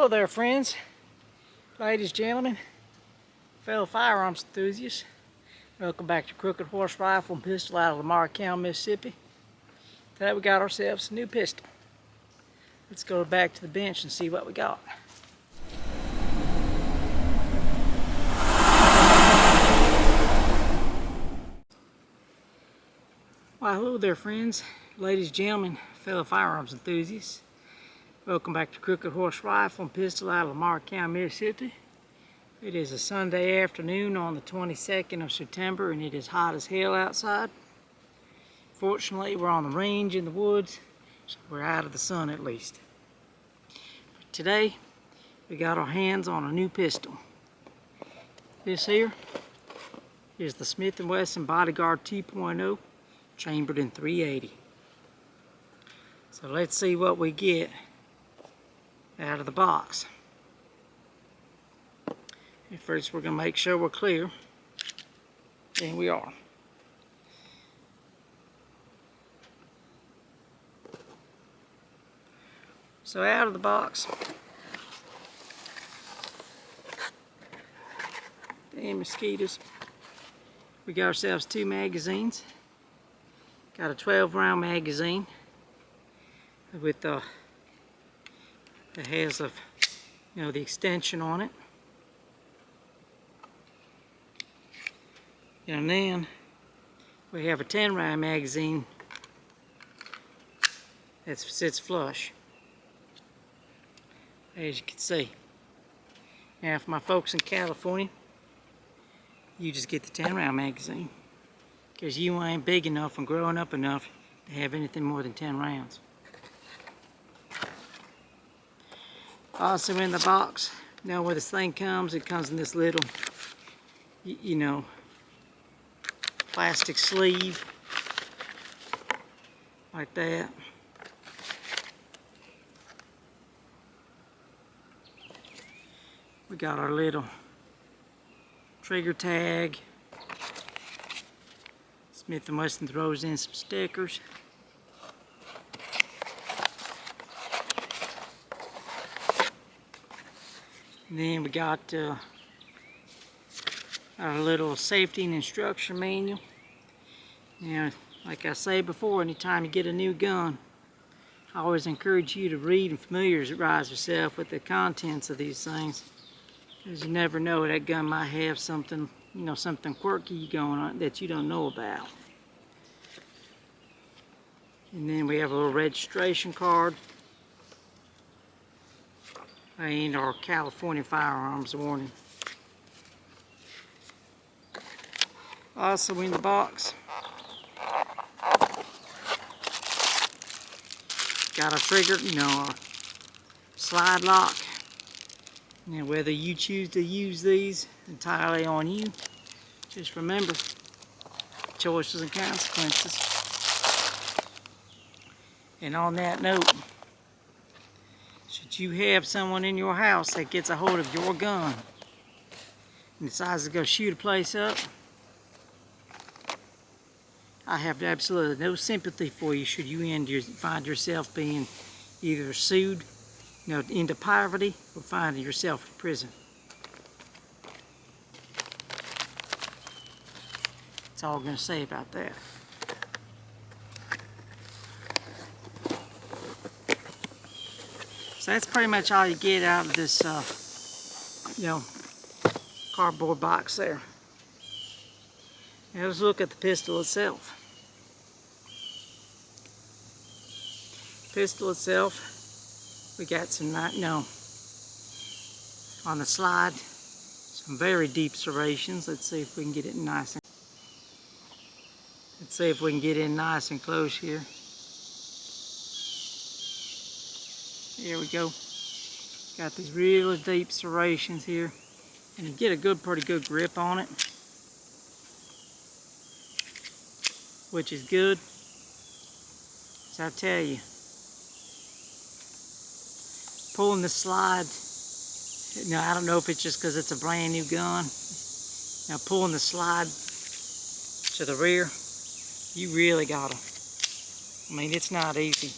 Hello there, friends, ladies, gentlemen, fellow firearms enthusiasts. Welcome back to Crooked Horse Rifle and Pistol out of Lamar County, Mississippi. Today we got ourselves a new pistol. Let's go back to the bench and see what we got. Why, hello there, friends, ladies, gentlemen, fellow firearms enthusiasts. Welcome back to Crooked Horse Rifle and Pistol out of Lamar County, Mississippi. It is a Sunday afternoon on the 22nd of September and it is hot as hell outside. Fortunately, we're on the range in the woods, so we're out of the sun at least. But today, we got our hands on a new pistol. This here is the Smith Wesson Bodyguard 2.0, chambered in .380. So let's see what we get out of the box. And first we're going to make sure we're clear, and we are. So out of the box, damn mosquitoes, we got ourselves 2 magazines. Got a 12-round magazine with that has the extension on it, and then we have a 10-round magazine that sits flush, as you can see. Now for my folks in California, you just get the 10-round magazine because you ain't big enough and growing up enough to have anything more than 10 rounds. Also in the box, now where this thing comes, it comes in this little, plastic sleeve, like that. We got our little trigger tag. Smith & Wesson throws in some stickers. And then we got our little safety and instruction manual. Now, like I say before, anytime you get a new gun, I always encourage you to read and familiarize yourself with the contents of these things, because you never know, that gun might have something, something quirky going on that you don't know about. And then we have a little registration card and our California firearms warning. Also in the box, got a trigger, a slide lock. Now whether you choose to use these, entirely on you. Just remember, choices and consequences. And on that note, should you have someone in your house that gets a hold of your gun and decides to go shoot a place up, I have absolutely no sympathy for you should you find yourself being either sued, into poverty, or finding yourself in prison. That's all I'm going to say about that. So that's pretty much all you get out of this, cardboard box there. Now let's look at the pistol itself. Pistol itself, we got some, on the slide, some very deep serrations. Let's see if we can get it nice and, nice and close here. There we go. Got these really deep serrations here, and you get a pretty good grip on it, which is good. So I tell you, pulling the slide, I don't know if it's just because it's a brand new gun. Now pulling the slide to the rear, you really gotta, it's not easy.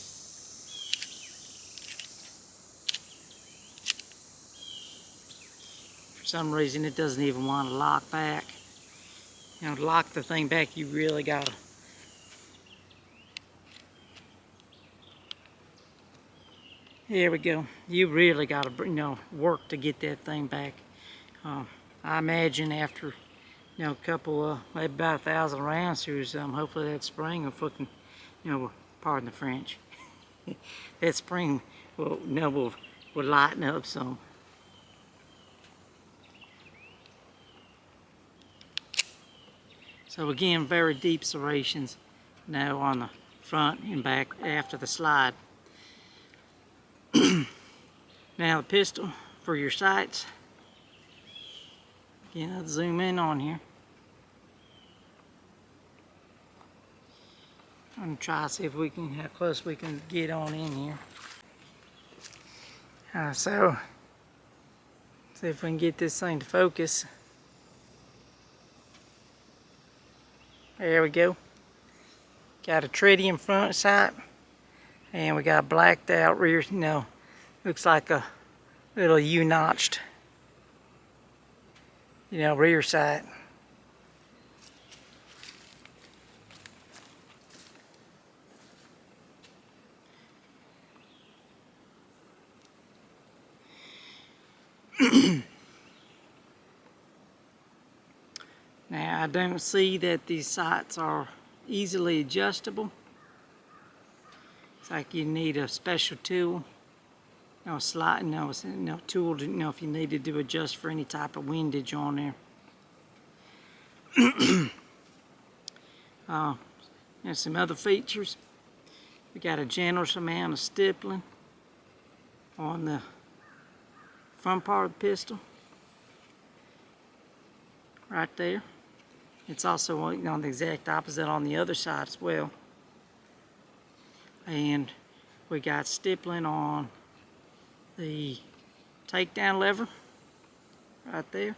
some reason it doesn't even want to lock back. You know, to lock the thing back, you really gotta. Here we go. You really gotta, you know, work to get that thing back. I imagine after, you know, a couple, maybe about 1,000 rounds through some, hopefully that spring will fucking, you know, pardon the French. That spring will, you know, will lighten up some. So again, very deep serrations now on the front and back after the slide. Now the pistol for your sights. Again, I'll zoom in on here. I'm gonna try to see if we can, how close we can get on in here. So, see if we can get this thing to focus. There we go. Got a tritium front sight, and we got blacked out rear. No, looks like a little U-notched, you know, rear sight. Now I don't see that these sights are easily adjustable. It's like you need a special tool, you know, slide, no tool to, you know, if you needed to adjust for any type of windage on there. There's some other features. We got a generous amount of stippling on the front part of the pistol, right there. It's also, you know, the exact opposite on the other side as well. And we got stippling on the takedown lever right there.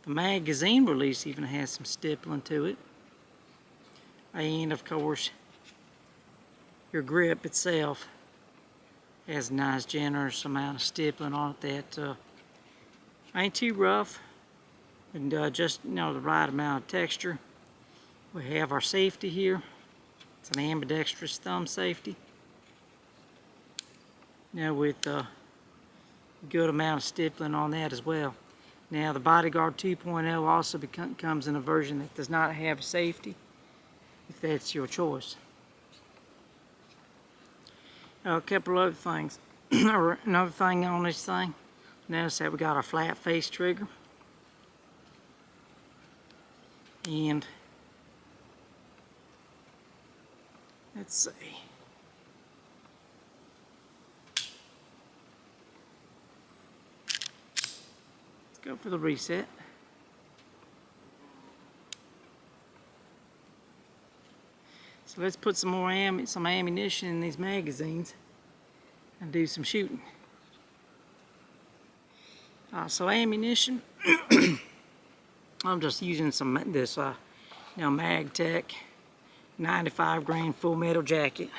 The magazine release even has some stippling to it. And of course, your grip itself has a nice generous amount of stippling on it that ain't too rough, and just, you know, the right amount of texture. We have our safety here. It's an ambidextrous thumb safety. Now with a good amount of stippling on that as well. Now the Bodyguard 2.0 also comes in a version that does not have safety, if that's your choice. A couple other things. Another thing on this thing, notice that we got our flat face trigger. And let's see. Let's go for the reset. So let's put some more ammunition in these magazines and do some shooting. So ammunition, I'm just using this you know, MagTech 95 grain full metal jacket.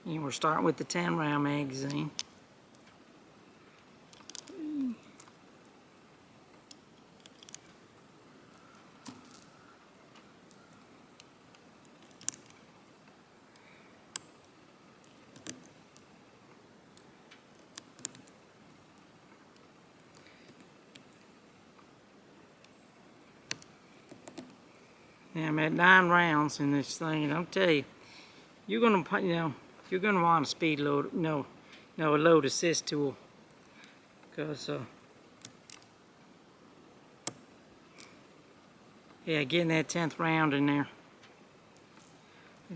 And we're starting with the 10 round magazine. Now I'm at 9 rounds in this thing, and I'll tell you, you're gonna want a speed load, a load assist tool, because yeah, getting that 10th round in there,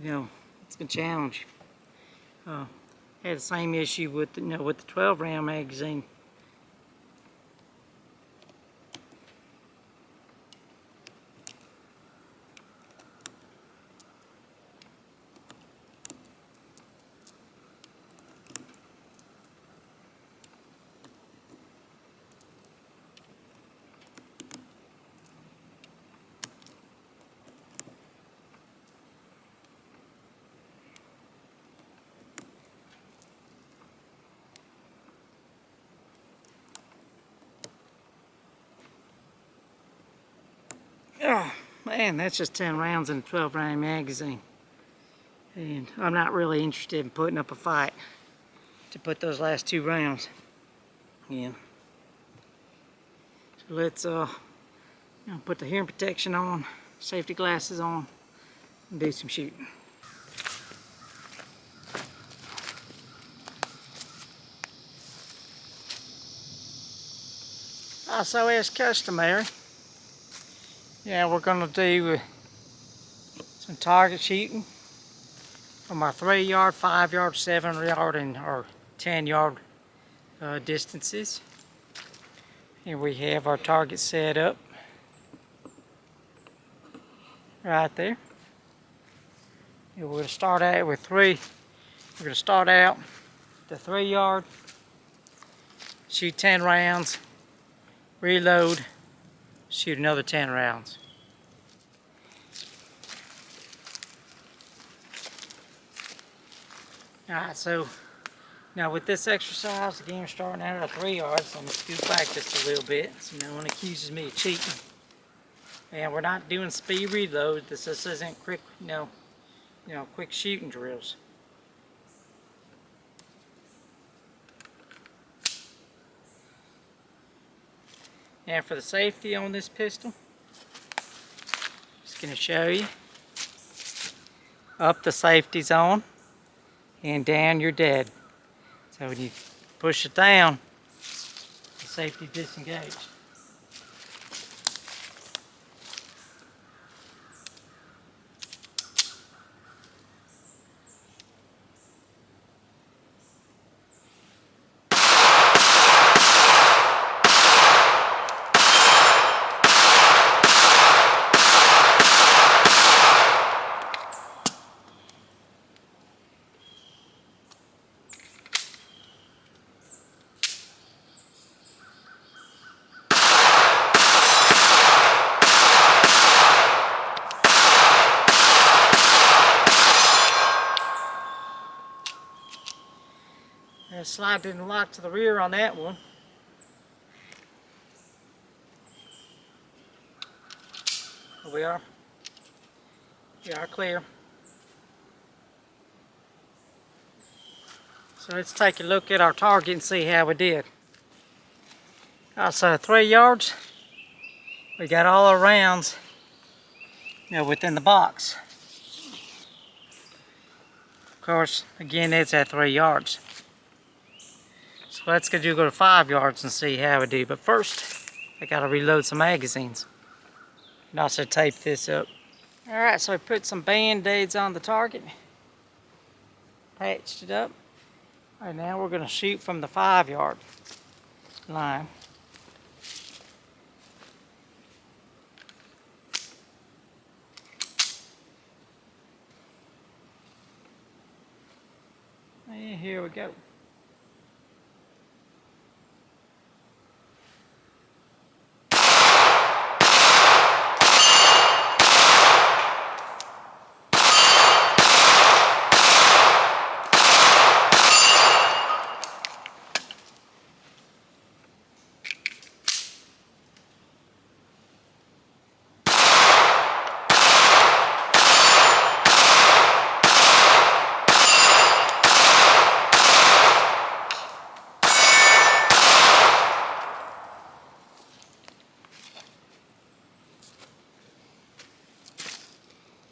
you know, it's a challenge. Had the same issue with with the 12 round magazine. Oh man, that's just 10 rounds in a 12 round magazine. And I'm not really interested in putting up a fight to put those last 2 rounds in. So let's put the hearing protection on, safety glasses on, and do some shooting. So as customary, we're going to do some target shooting from our 3 yard, 5 yard, 7 yard, and our 10 yard distances. Here we have our target set up right there. And we're going to start out with 3. We're going to start out the 3 yard, shoot 10 rounds, reload, shoot another 10 rounds. Alright, so now with this exercise, again, we're starting out at 3 yards. I'm going to scoot back just a little bit so no one accuses me of cheating. And we're not doing speed reload. This isn't quick, quick shooting drills. And for the safety on this pistol, just going to show you. Up the safety zone and down you're dead. So when you push it down, the safety disengaged. The slide didn't lock to the rear on that one. We are clear. So let's take a look at our target and see how we did. So 3 yards, we got all our rounds within the box. Of course, again, it's at 3 yards. So let's go to 5 yards and see how we do. But first, I gotta reload some magazines. And also tape this up. Alright, so I put some band-aids on the target. Patched it up. Alright, now we're gonna shoot from the 5 yard line. And here we go.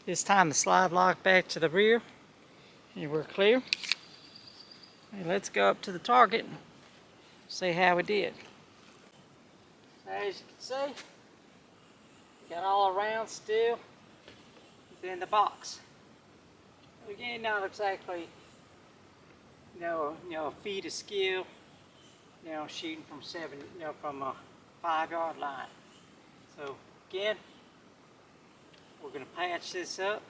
This time the slide lock back to the rear and we're clear. And let's go up to the target and see how we did. As you can see, we got all our rounds still within the box. Again, not exactly a feat of skill, shooting from a 5 yard line. So again, we're going to patch this up,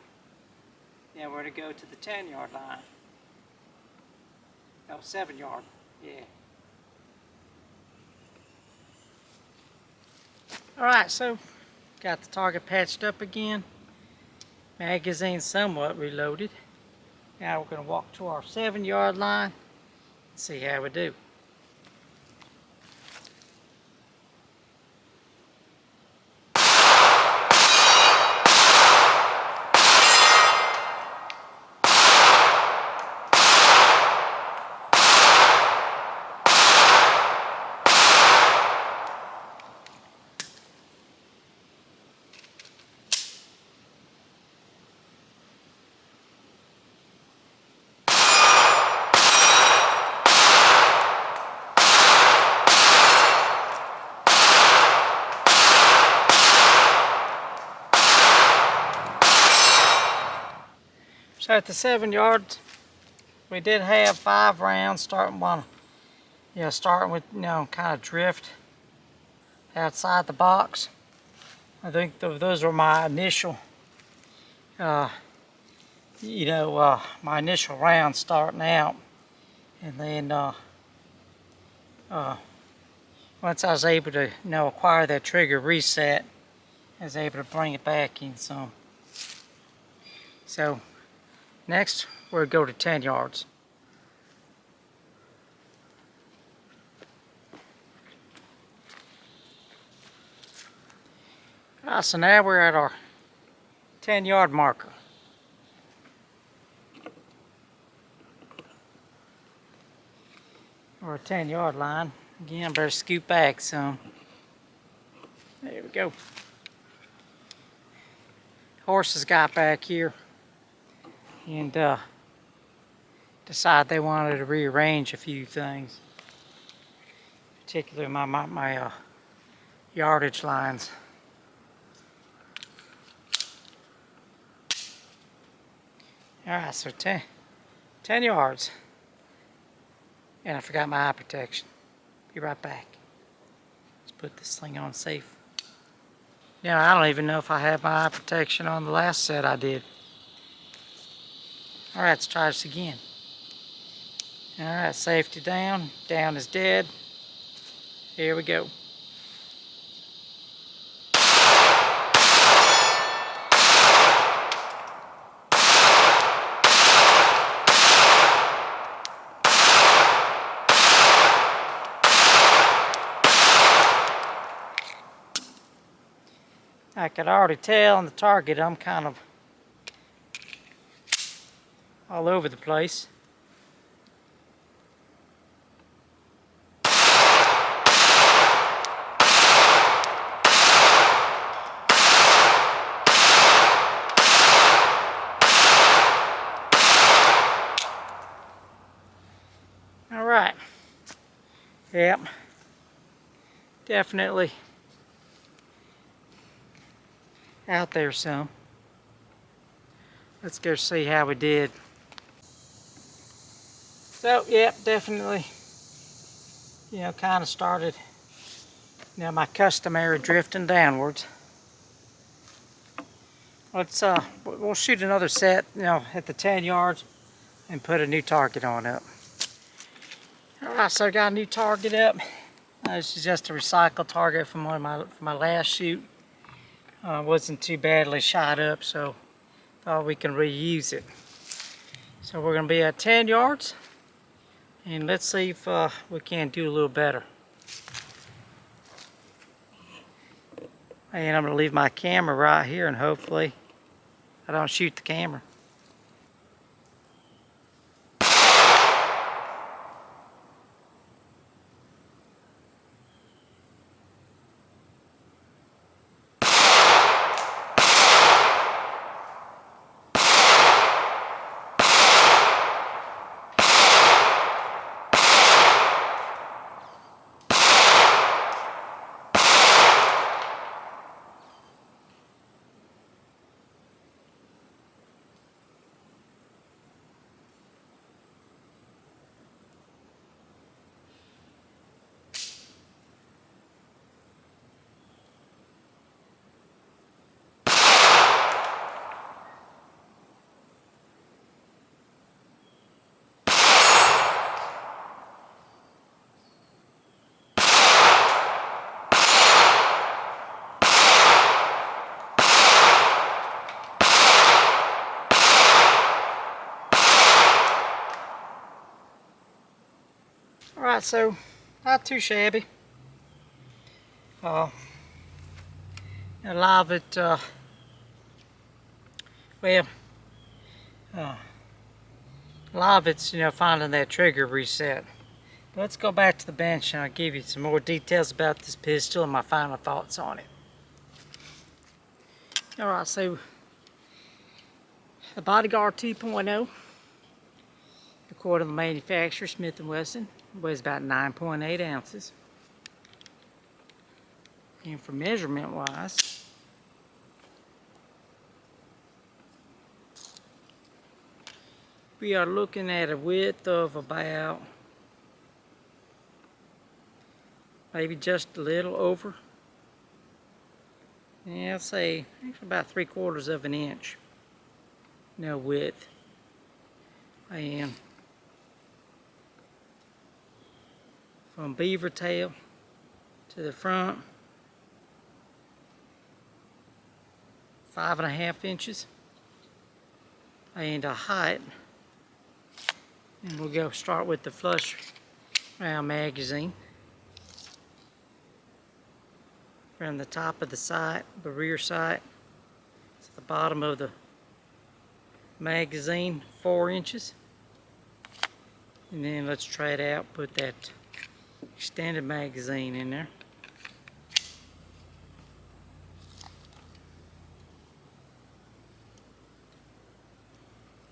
and we're going to go to the 10 yard line. No, 7 yard, yeah. Alright, so got the target patched up again. Magazine somewhat reloaded. Now we're going to walk to our 7 yard line and see how we do. So at the 7 yards, we did have 5 rounds starting with, kind of drift outside the box. I think those were my initial, my initial rounds starting out. And then once I was able to, acquire that trigger reset, I was able to bring it back in some. So next, we'll go to 10 yards. Alright, so now we're at our 10-yard marker. Or a 10-yard line. Again, I better scoot back some. There we go. Horses got back here and decided they wanted to rearrange a few things, particularly my yardage lines. Alright, so 10 yards. And I forgot my eye protection. Be right back. Let's put this thing on safe. Now, I don't even know if I had my eye protection on the last set I did. Alright, let's try this again. Alright, safety down. Down is dead. Here we go. I could already tell on the target I'm kind of all over the place. All right. Yep. Definitely out there some. Let's go see how we did. So, yep, definitely, kind of started, my customary drifting downwards. Let's, we'll shoot another set, at the 10 yards and put a new target on up. Alright, so I got a new target up. This is just a recycled target from my last shoot. Wasn't too badly shot up, so thought we can reuse it. So we're going to be at 10 yards, and let's see if we can do a little better. And I'm going to leave my camera right here, and hopefully I don't shoot the camera. Alright, so not too shabby. A lot of it, a lot of it's, finding that trigger reset. But let's go back to the bench and I'll give you some more details about this pistol and my final thoughts on it. Alright, so the Bodyguard 2.0, according to the manufacturer, Smith Wesson, weighs about 9.8 ounces. And for measurement wise, We are looking at a width of about maybe just a little over. Yeah, I'll say about 3/4 of an inch. Width. And from beaver tail to the front, 5.5 inches. And a height, and we'll start with the flush round magazine. From the top of the sight, the rear sight, to the bottom of the magazine, 4 inches. And then let's try it out, put that extended magazine in there.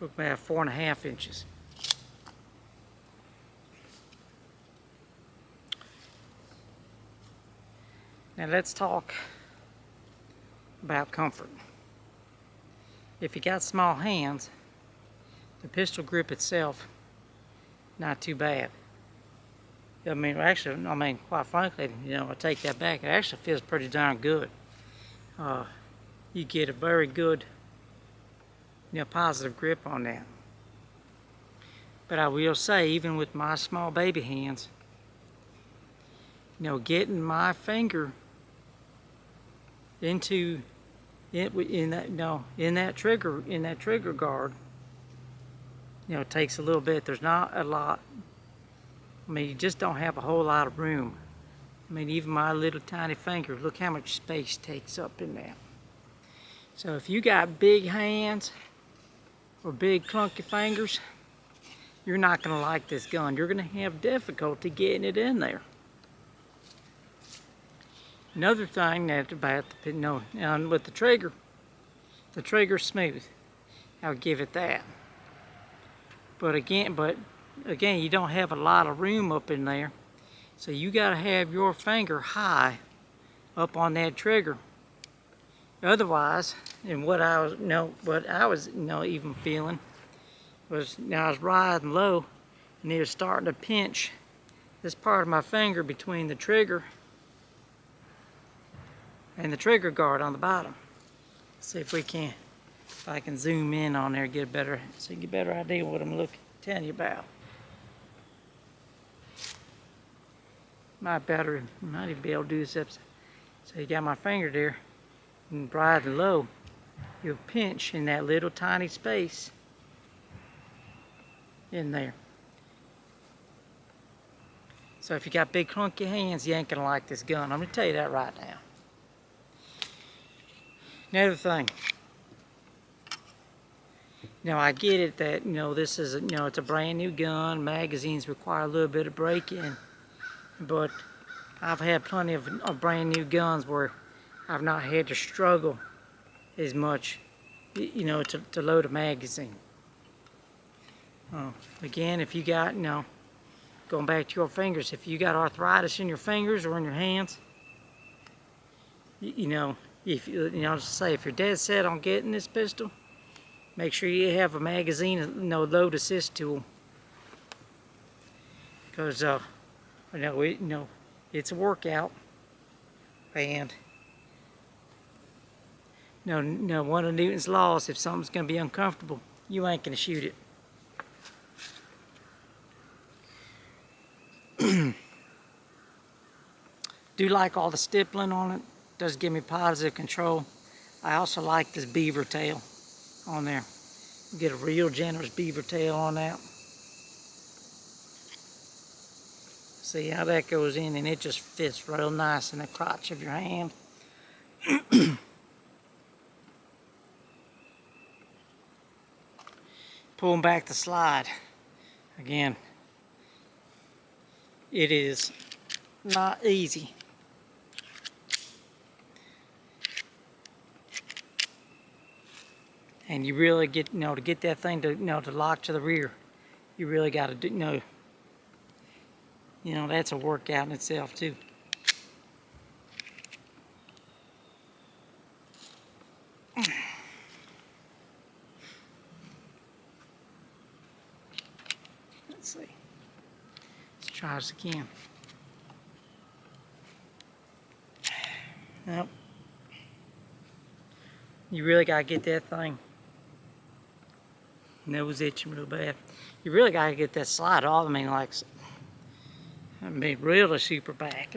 Look, about 4.5 inches. Now let's talk about comfort. If you got small hands, the pistol grip itself, not too bad. Quite frankly, I take that back. It actually feels pretty darn good. You get a very good, positive grip on that. But I will say, even with my small baby hands, getting my finger into it in that trigger guard, it takes a little bit. There's not a lot. You just don't have a whole lot of room. Even my little tiny finger, look how much space takes up in there. So if you got big hands or big clunky fingers, you're not going to like this gun. You're going to have difficulty getting it in there. Another thing with the trigger's smooth. I'll give it that. But again, you don't have a lot of room up in there, so you got to have your finger high up on that trigger. Otherwise, and what I was even feeling was, I was riding low, and it was starting to pinch this part of my finger between the trigger and the trigger guard on the bottom. Let's see if I can zoom in on there, get a better idea what I'm telling you about. Might even be able to do this up. So you got my finger there, and riding low, you'll pinch in that little tiny space in there. So if you got big clunky hands, you ain't gonna like this gun. I'm gonna tell you that right now. Another thing, I get it that this is it's a brand new gun. Magazines require a little bit of break-in, but I've had plenty of brand new guns where I've not had to struggle as much, to load a magazine. Again, if you got going back to your fingers, if you got arthritis in your fingers or in your hands, if you're dead set on getting this pistol, make sure you have a magazine, load assist tool, because it's a workout, and one of Newton's laws: if something's gonna be uncomfortable, you ain't gonna shoot it. Do like all the stippling on it. Does give me positive control. I also like this beaver tail on there. You get a real generous beaver tail on that. See how that goes in, and it just fits real nice in the crotch of your hand. Pulling back the slide. Again, it is not easy. And you really get, to get that thing to, to lock to the rear, you really got to do, that's a workout in itself too. close as I can. Nope. You really gotta get that thing. Nose itching real bad. You really gotta get that slide off. Really super back.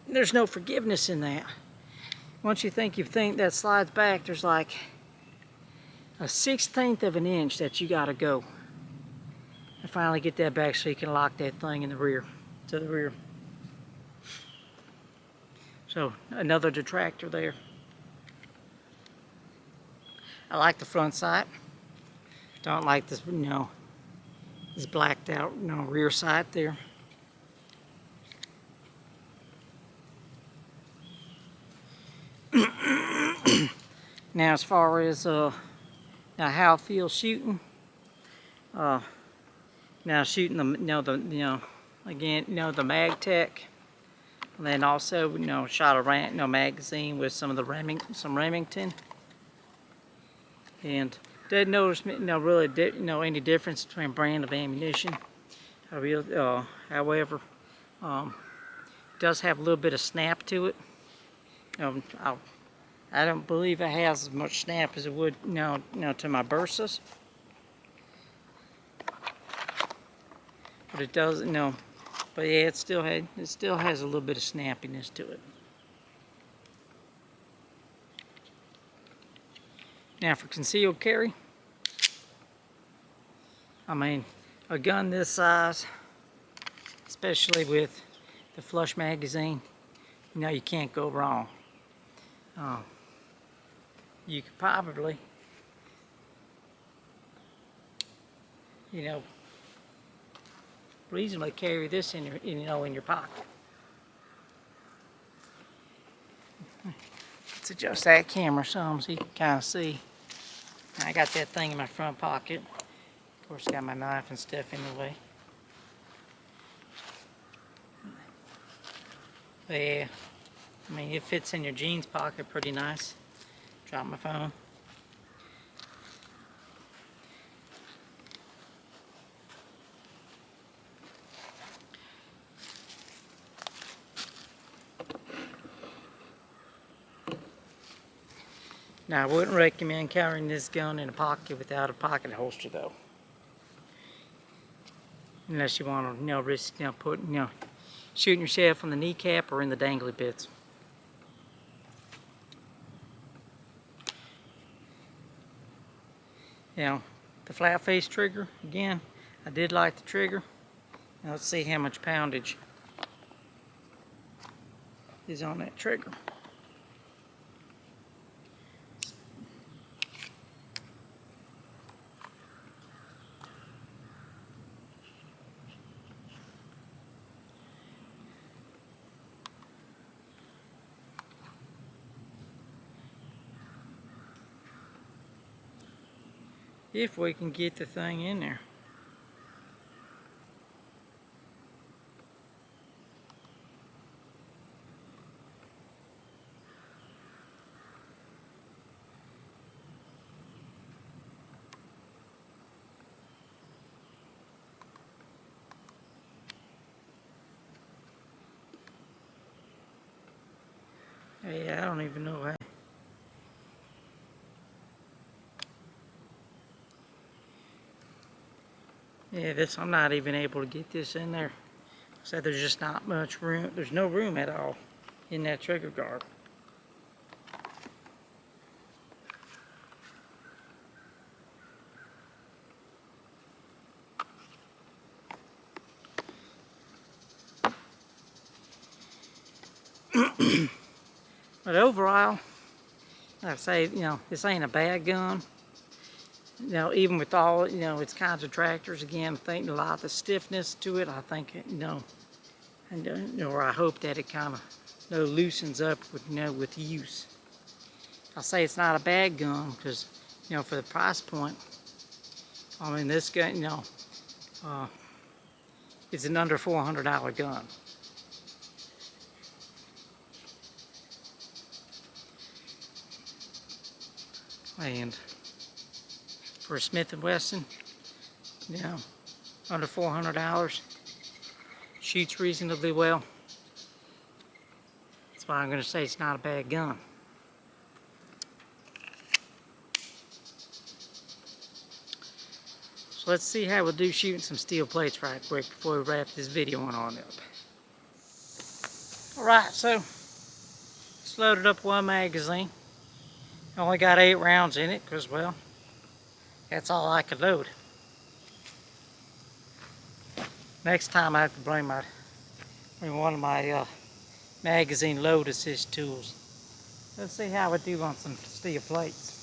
There's no forgiveness in that. Once you think that slides back, there's like a 1/16 of an inch that you gotta go. And finally get that back so you can lock that thing in the rear, to the rear. So another detractor there. I like the front sight. Don't like this, this blacked out, rear sight there. Now, as far as how I feel shooting, now shooting the the MagTech, and then also shot a magazine with some of the Remington, and didn't notice really any difference between brand of ammunition. However, it does have a little bit of snap to it. I don't believe it has as much snap as it would to my Bursas. But it does, but yeah, it still has a little bit of snappiness to it. Now for concealed carry, a gun this size, especially with the flush magazine, you can't go wrong. You could probably, reasonably carry this in your pocket. Let's adjust that camera some so you can kind of see. I got that thing in my front pocket. Of course, I got my knife and stuff in the way. But yeah, it fits in your jeans pocket pretty nice. Drop my phone. Now, I wouldn't recommend carrying this gun in a pocket without a pocket holster, though. Unless you want to, risk, shooting yourself on the kneecap or in the dangly bits. The flat face trigger, again, I did like the trigger. Now let's see how much poundage is on that trigger. If we can get the thing in there. Yeah, I don't even know how. Yeah, I'm not even able to get this in there. So there's just not much room. There's no room at all in that trigger guard. But overall, like I say, this ain't a bad gun. Even with all, its kinds of tractors, again, I think a lot of the stiffness to it, I think, or I hope that it kind of, loosens up with use. I'll say it's not a bad gun because, for the price point, this gun, it's an under $400 gun. And for Smith & Wesson, under $400. Shoots reasonably well. That's why I'm going to say it's not a bad gun. So let's see how we'll do shooting some steel plates right quick before we wrap this video on up. Alright, so just loaded up one magazine. Only got 8 rounds in it because, well, that's all I could load. Next time I have to bring one of my magazine load assist tools. Let's see how we do on some steel plates.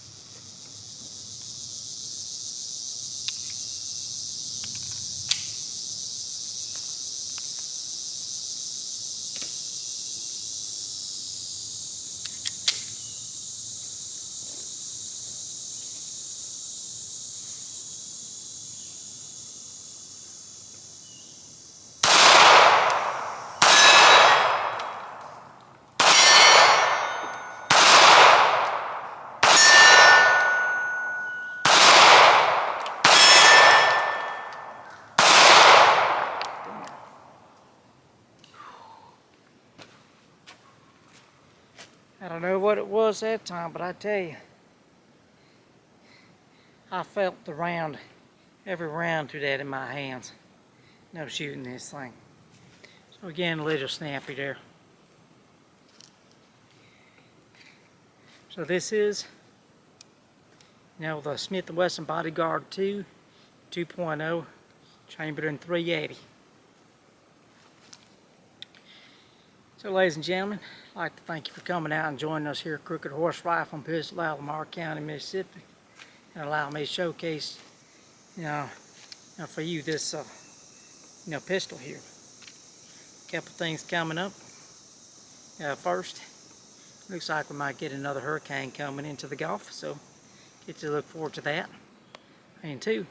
I don't know what it was that time, but I tell you, I felt the round, every round through that in my hands. No shooting this thing. So again, a little snappy there. So this is, the Smith Wesson Bodyguard 2.0, chambered in .380. So ladies and gentlemen, I'd like to thank you for coming out and joining us here at Crooked Horse Rifle and Pistol out of Lamar County, Mississippi, and allow me to showcase, for you this, pistol here. A couple things coming up. First, looks like we might get another hurricane coming into the Gulf, so get to look forward to that. And 2,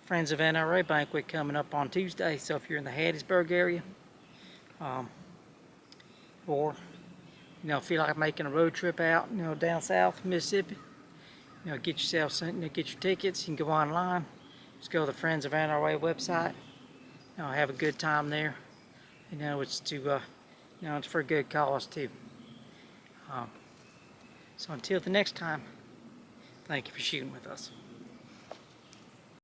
Friends of NRA banquet coming up on Tuesday, so if you're in the Hattiesburg area, or feel like making a road trip out, down south Mississippi, get yourself some, get your tickets. You can go online, just go to the Friends of NRA website. Have a good time there. It's to, it's for a good cause too. So until the next time, thank you for shooting with us.